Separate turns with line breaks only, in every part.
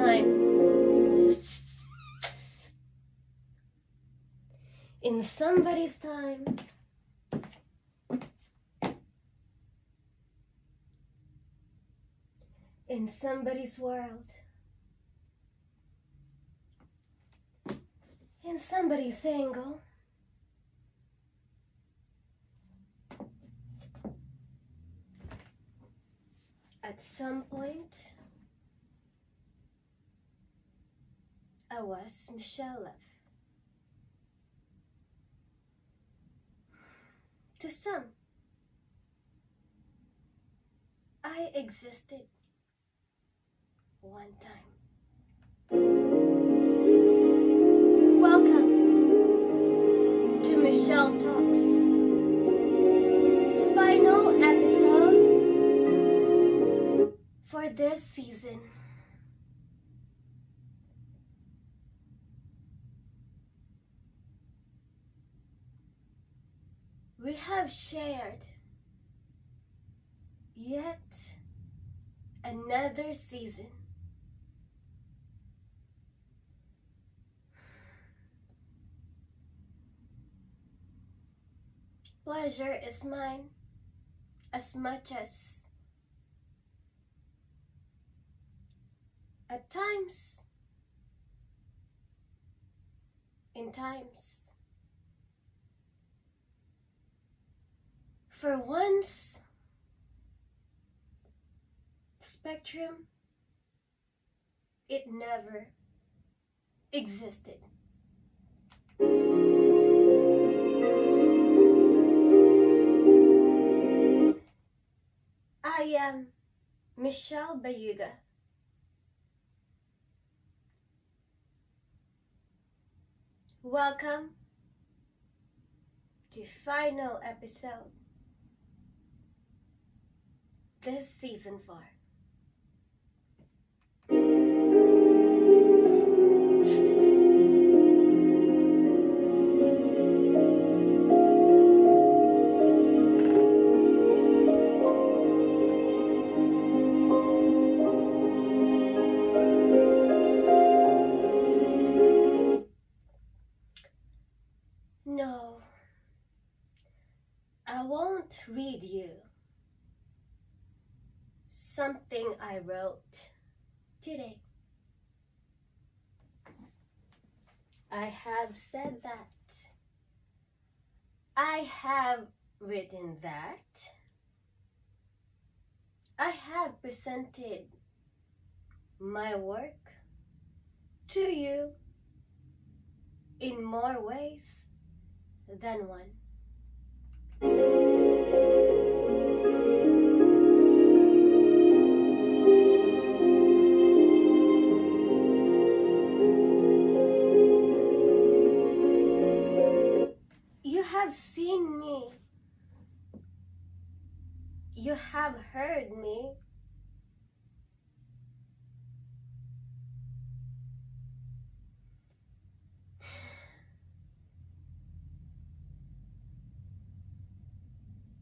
time. In somebody's time. In somebody's world. In somebody's angle. At some point, I was Michelle. To some, I existed one time. Welcome to Michelle Talks, final episode for this season. We have shared yet another season. Pleasure is mine as much as at times, in times, for once, spectrum, it never existed. I am Michelle Bayuga. Welcome to final episode this season 4. No, I won't read you something I wrote today. I have said that. I have written that. I have presented my work to you in more ways than one. You have seen me. You have heard me.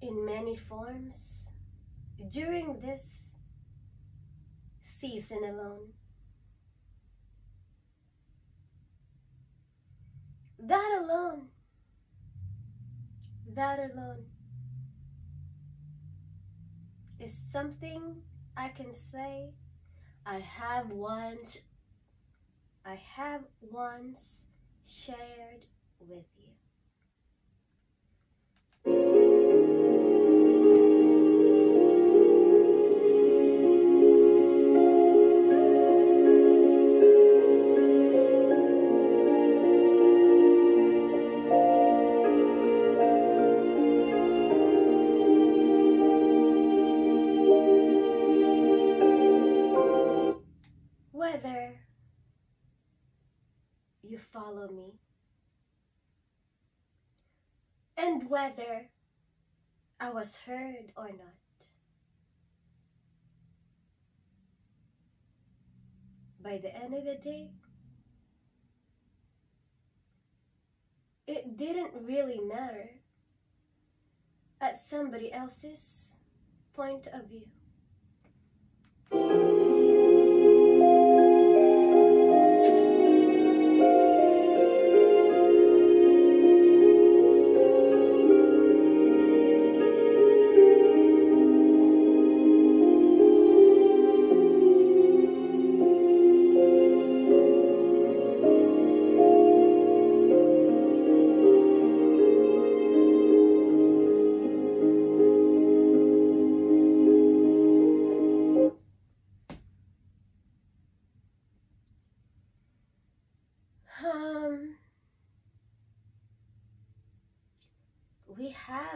In many forms during this season alone. That alone is something I can say I have once shared with you. Whether you follow me and whether I was heard or not, by the end of the day, it didn't really matter at somebody else's point of view.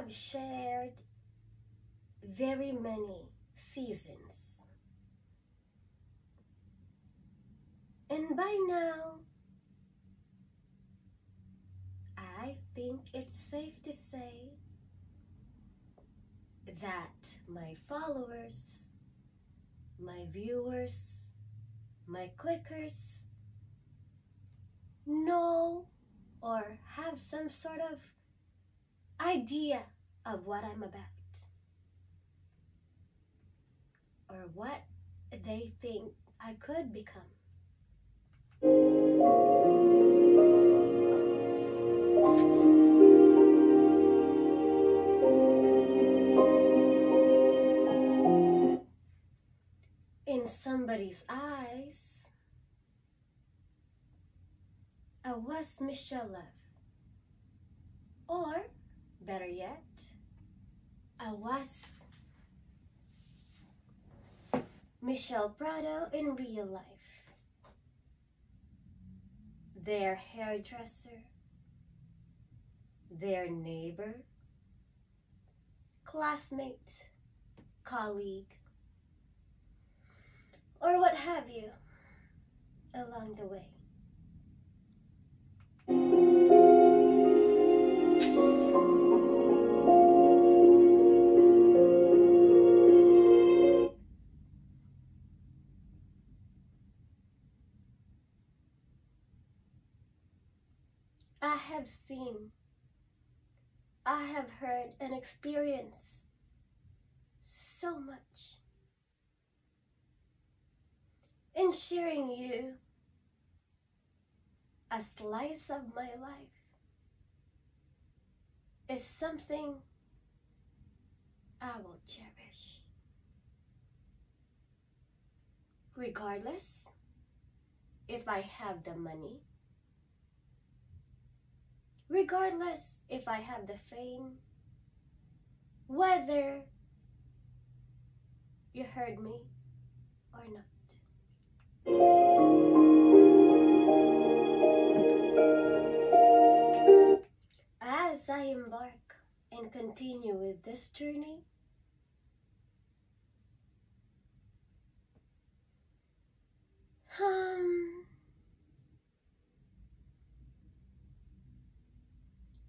have shared very many seasons. And by now, I think it's safe to say that my followers, my viewers, my clickers know or have some sort of idea of what I'm about, or what they think I could become. In somebody's eyes, I was Michelle Love. Or, better yet, I was Michelle Prado in real life. Their hairdresser, their neighbor, classmate, colleague, or what have you along the way. I have seen, I have heard and experienced so much. In sharing you a slice of my life is something I will cherish. Regardless if I have the money, regardless if I have the fame, whether you heard me or not. As I embark and continue with this journey,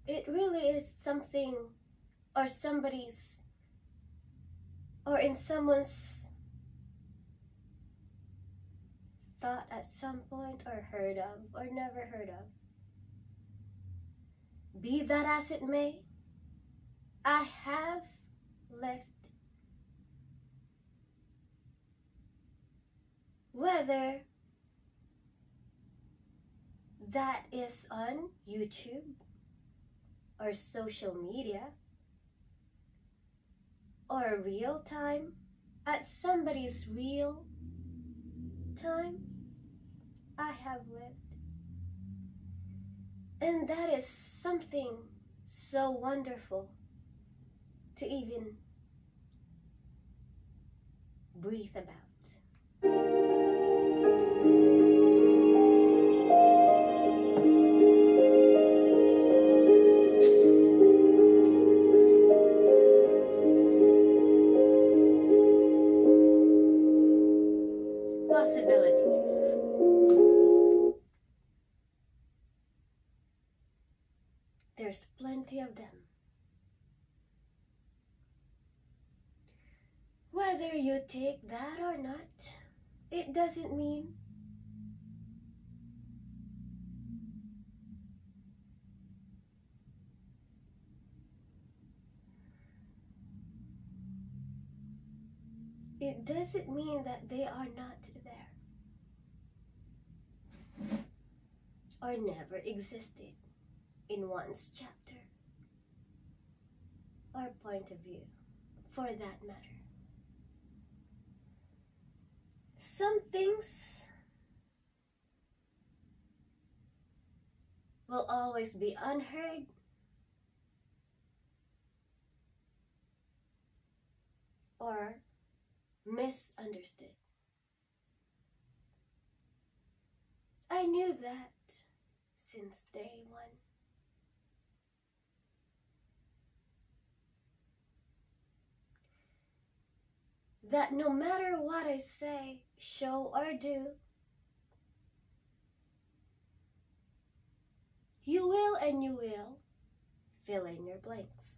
it really is something, or somebody's, or in someone's thought at some point, or heard of, or never heard of. Be that as it may, I have lived. Whether that is on YouTube or social media, or real time at somebody's real time, I have lived. And that is something so wonderful to even breathe about. Possibilities. There's plenty of them. Whether you take that or not, it doesn't mean that they are not there or never existed in one's chapter or point of view, for that matter. Some things will always be unheard or misunderstood. I knew that since day one. that no matter what I say, show, or do, you will and you will fill in your blanks.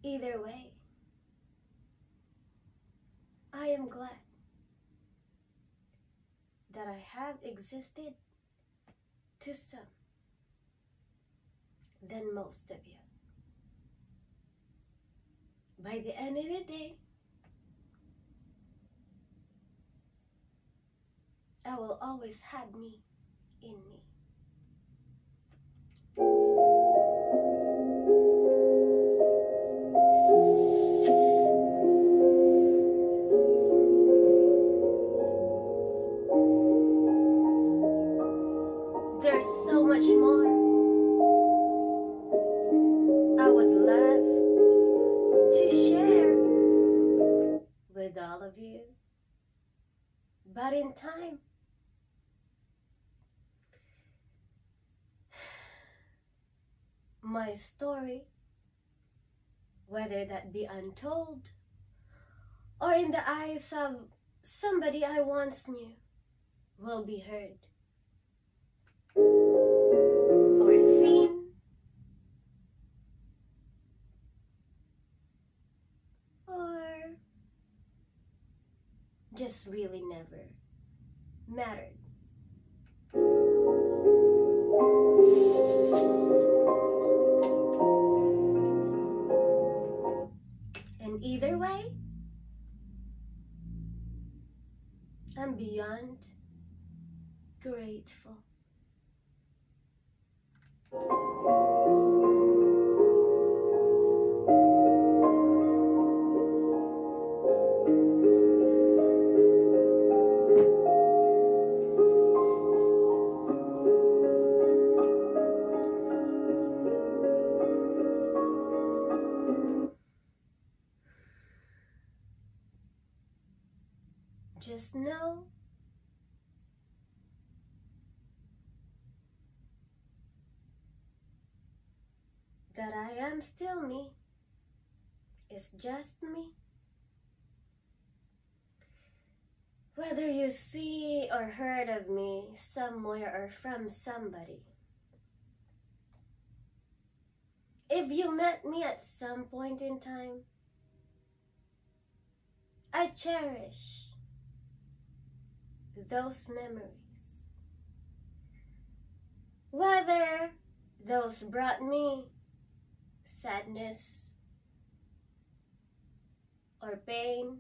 Either way, I am glad that I have existed to some than most of you. By the end of the day, I will always have me in me. There's so much more I would love to share with all of you, but in time, my story, whether that be untold or in the eyes of somebody I once knew, will be heard or seen or just really never mattered. And either way, I'm beyond grateful. Just know that I am still me. It's just me. Whether you see or heard of me somewhere or from somebody, if you met me at some point in time, I cherish those memories. Whether those brought me sadness or pain,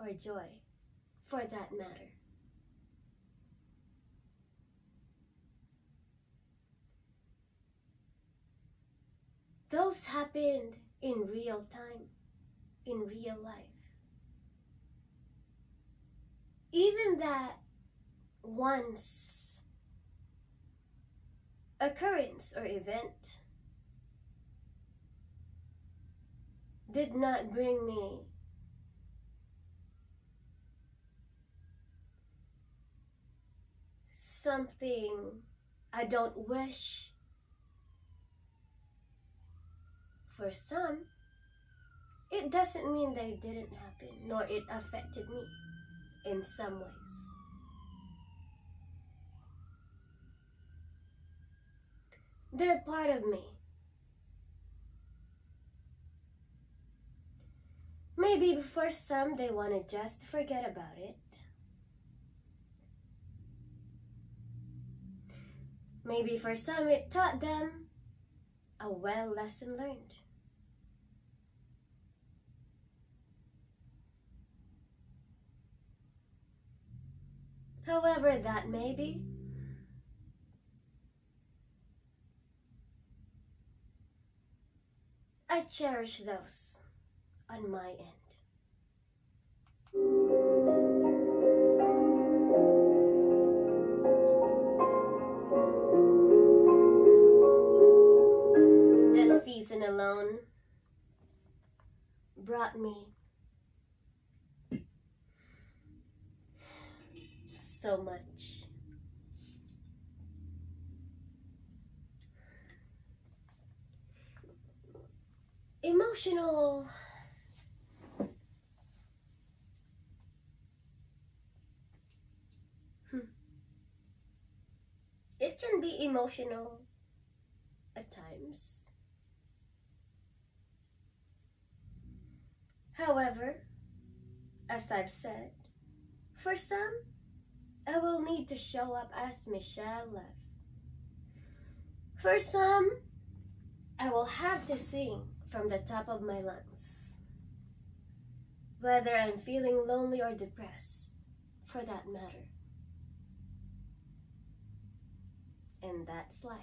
or joy, for that matter. Those happened in real time, in real life. Even that once occurrence or event did not bring me something I don't wish for some, it doesn't mean they didn't happen, nor it affected me in some ways. They're part of me. Maybe for some, they want to just forget about it. Maybe for some, it taught them a well lesson learned. However that may be, I cherish those on my end. brought me so much. Emotional It can be emotional at times. However, as I've said, for some, I will need to show up as Michelle Lev. For some, I will have to sing from the top of my lungs. Whether I'm feeling lonely or depressed, for that matter. And that's life.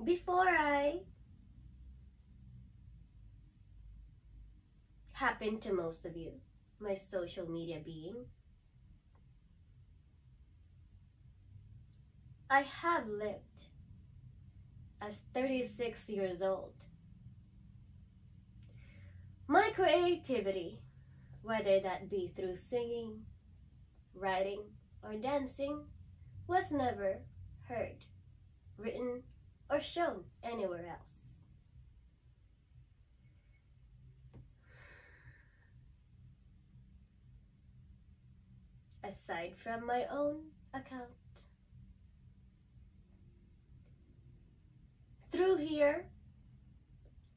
Before I happen to most of you, my social media being, I have lived as 36 years old. My creativity, whether that be through singing, writing, or dancing, was never heard, written, or shown anywhere else. Aside from my own account. Through here,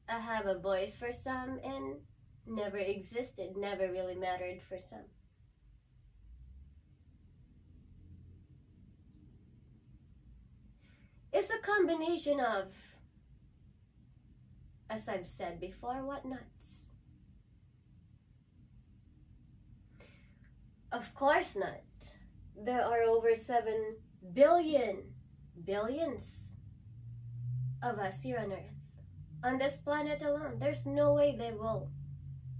I have a voice for some and never existed, never really mattered for some. It's a combination of, as I've said before, whatnots. Of course not. There are over 7 billions of us here on Earth. On this planet alone, there's no way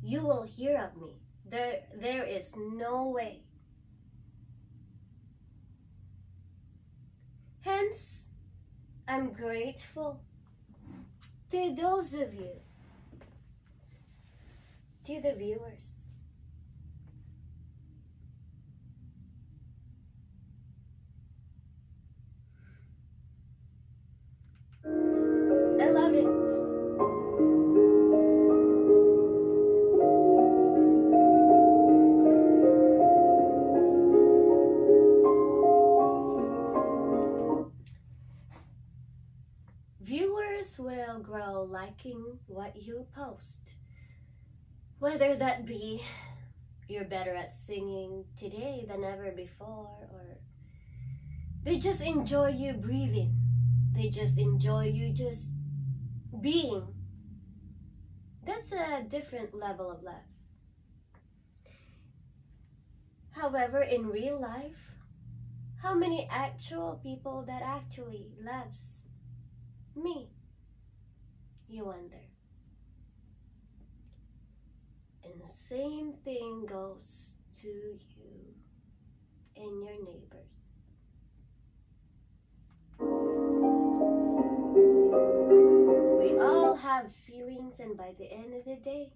you will hear of me. There is no way. Hence, I'm grateful to those of you, to the viewers. I love it. Viewers will grow liking what you post. Whether that be you're better at singing today than ever before, or they just enjoy you breathing. They just enjoy you just being. That's a different level of love. However, in real life, how many actual people that actually loves me? You wonder. And the same thing goes to you and your neighbors. We all have feelings, and by the end of the day,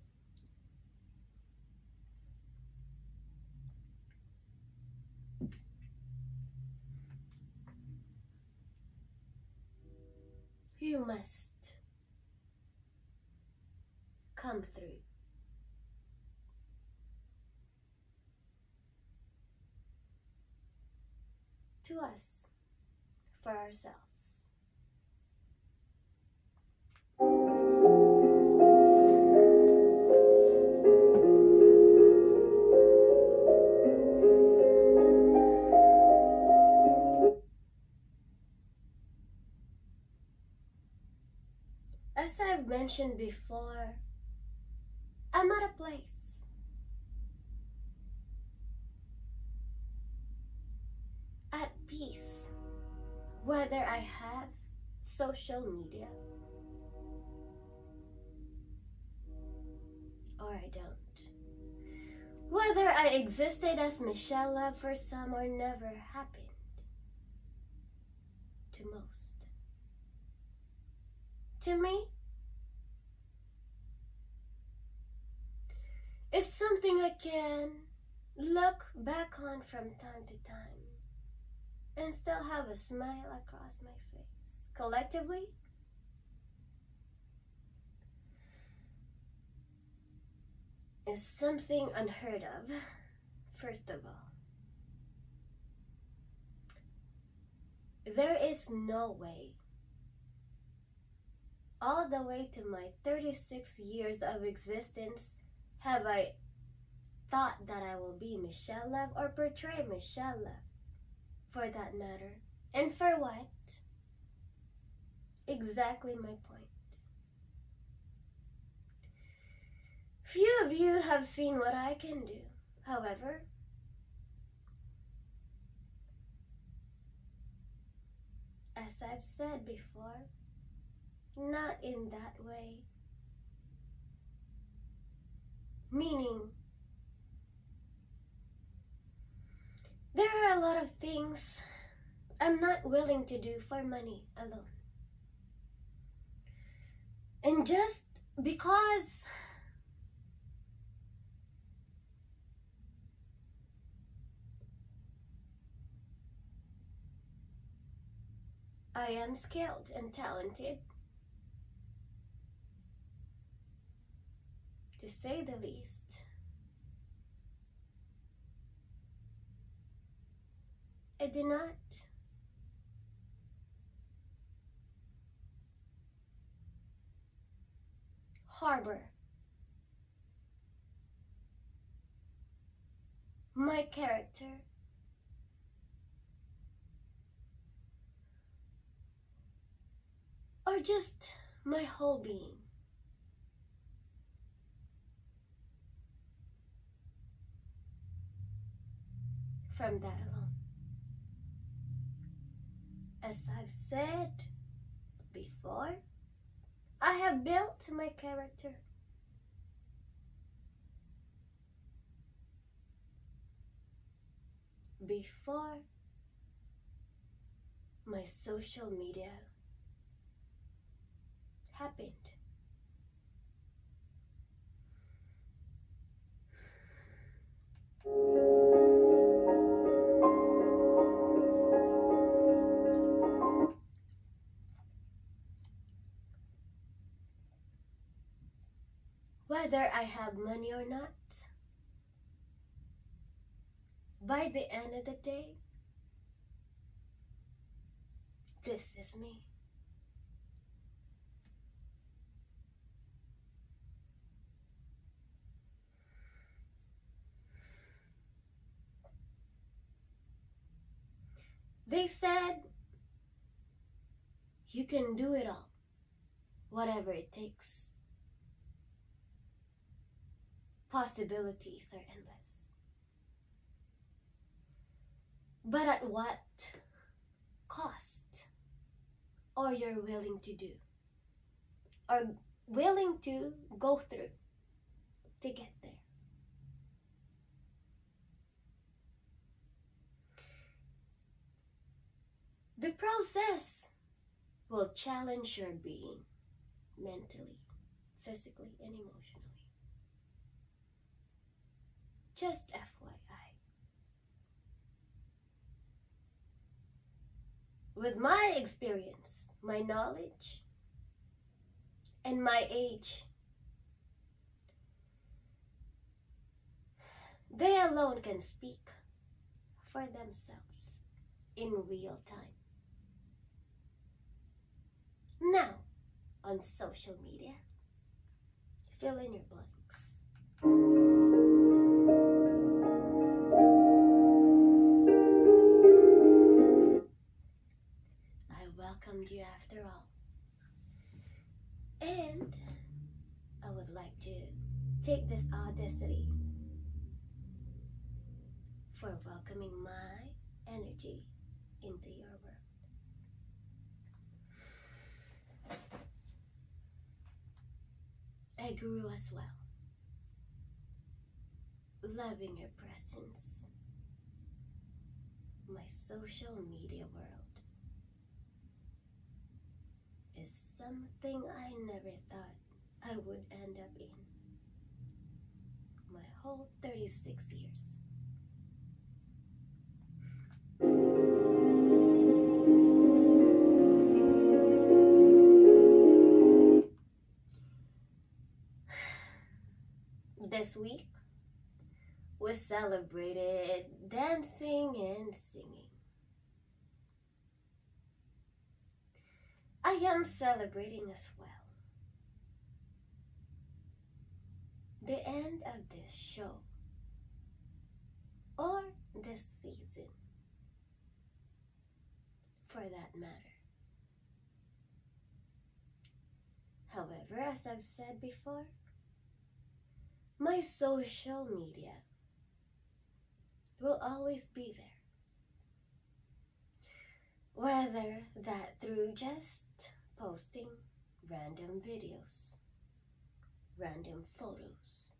you must come through. To us, for ourselves. As I've mentioned before, I'm at a place at peace, whether I have social media or I don't. Whether I existed as Michelle Lev for some or never happened. to most. To me, it's something I can look back on from time to time and still have a smile across my face. Collectively, it's something unheard of, first of all. There is no way, all the way to my 36 years of existence, have I thought that I will be Michelle Love or portray Michelle Love, for that matter. And for what? Exactly my point. Few of you have seen what I can do. However, as I've said before, not in that way. Meaning, there are a lot of things I'm not willing to do for money alone. And just because I am skilled and talented, to say the least, I do not harbor my character or just my whole being from that alone. As I've said before, I have built my character before my social media happened. Whether I have money or not, by the end of the day, this is me. They said, you can do it all, whatever it takes. Possibilities are endless. But at what cost are you willing to do, or willing to go through to get there? The process will challenge your being mentally, physically, and emotionally. Just FYI. With my experience, my knowledge, and my age, they alone can speak for themselves in real time. Now, on social media, fill in your blanks. I welcomed you after all. And I would like to take this audacity for welcoming my energy into your world. I grew as well, loving your presence, my social media world, something I never thought I would end up in my whole 36 years. This week, we celebrated dancing and singing. I am celebrating as well the end of this show or this season, for that matter. However, as I've said before, my social media will always be there. Whether that through just posting random videos, random photos,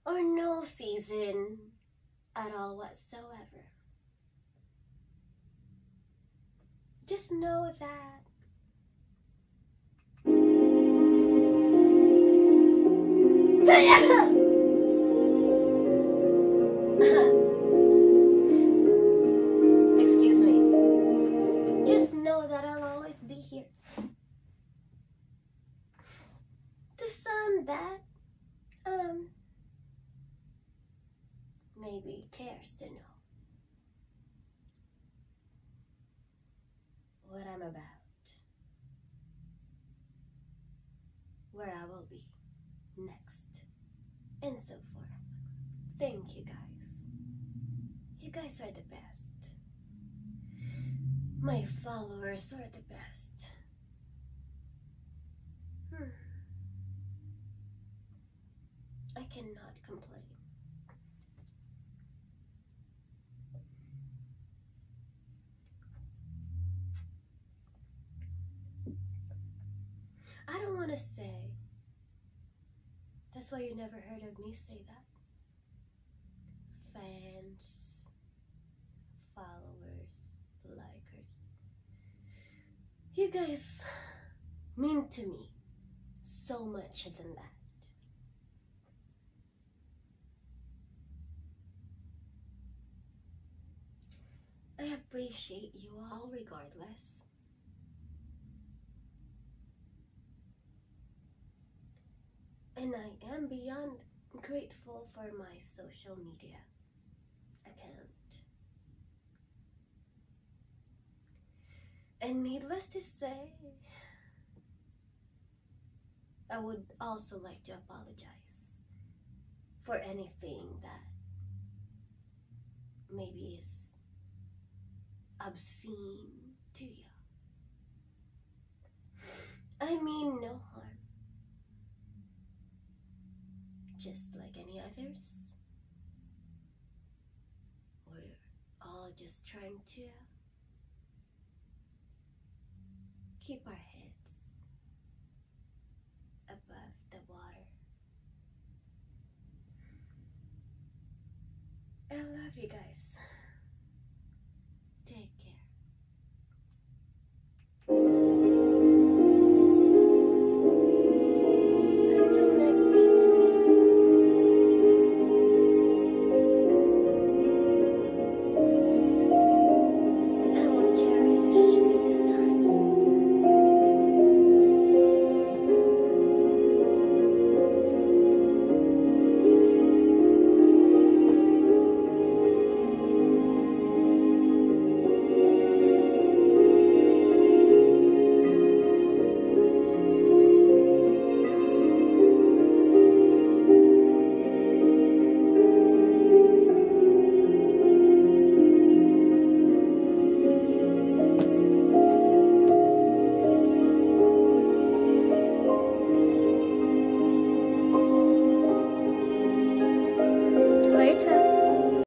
or no season at all whatsoever. Just know that excuse me. Just know that I'll always be here. To some that maybe cares to know what I'm about, where I will be next, and so forth. Thank you guys. You guys are the best. My followers are the best. I cannot complain. I don't want to say, that's why you never heard of me say that. Fans, followers, likers. You guys mean to me so much than that. I appreciate you all regardless. And I am beyond grateful for my social media account. And needless to say, I would also like to apologize for anything that maybe is obscene to you. I mean no harm. Just like any others. We're all just trying to keep our heads above the water. I love you guys.